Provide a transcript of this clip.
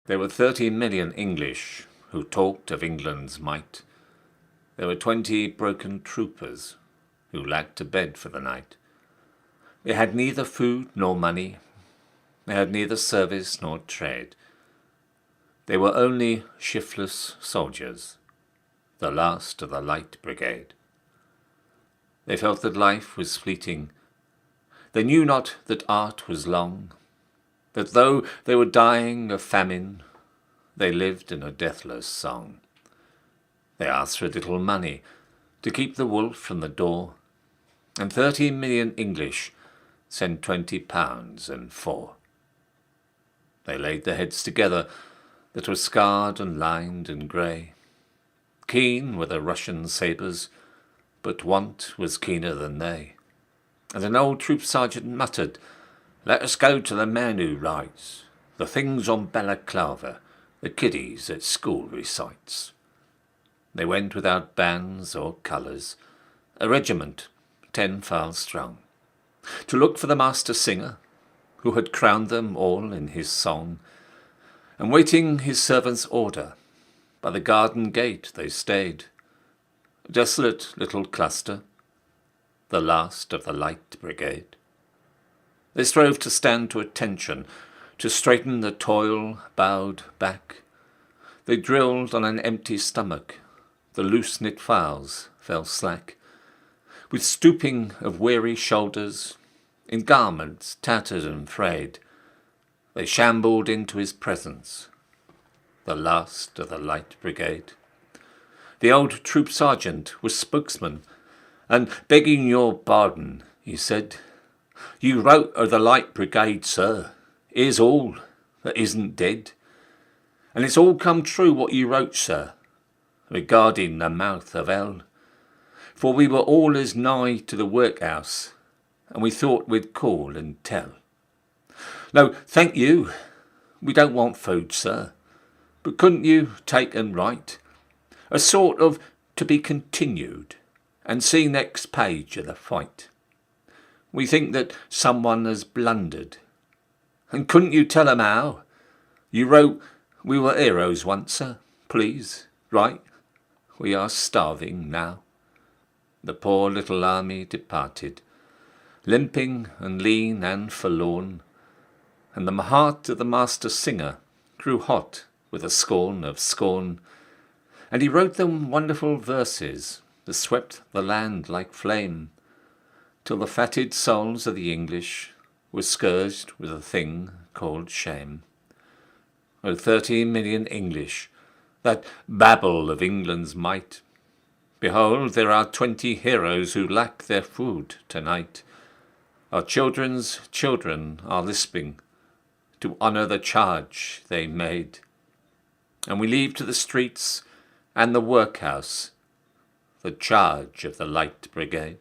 There were 30 million English who talked of England's might. There were 20 broken troopers who lacked a bed for the night. They had neither food nor money. They had neither service nor trade. They were only shiftless soldiers, the last of the Light Brigade. They felt that life was fleeting. They knew not that art was long, that though they were dying of famine, they lived in a deathless song. They asked for a little money to keep the wolf from the door, and 30 million English sent £20 and 4. They laid their heads together that were scarred and lined and grey. Keen were the Russian sabres, but want was keener than they. And an old troop sergeant muttered, "Let us go to the man who writes the things on balaclava the kiddies at school recites." They went without bands or colours, a regiment 10 files strong, to look for the master singer, who had crowned them all in his song. And waiting his servant's order, by the garden gate they stayed, a desolate little cluster, the last of the Light Brigade. They strove to stand to attention, to straighten the toil-bowed back. They drilled on an empty stomach, the loose-knit files fell slack. With stooping of weary shoulders, in garments tattered and frayed, they shambled into his presence, the last of the Light Brigade. The old troop sergeant was spokesman, and begging your pardon, he said, "You wrote of the Light Brigade, sir. Here's all that isn't dead. And it's all come true what you wrote, sir, regarding the mouth of hell. For we were all as nigh to the workhouse, and we thought we'd call and tell. No, thank you, we don't want food, sir, but couldn't you take and write a sort of to be continued, and see next page of the fight? We think that someone has blundered, and couldn't you tell 'em how? You wrote we were heroes once, sir, please, right? We are starving now." The poor little army departed, limping and lean and forlorn, and the heart of the master singer grew hot with a scorn of scorn, and he wrote them wonderful verses that swept the land like flame, till the fatted souls of the English were scourged with a thing called shame. O 30 million English, that babble of England's might, behold, there are 20 heroes who lack their food tonight. Our children's children are lisping to honour the charge they made, and we leave to the streets and the workhouse the charge of the Light Brigade.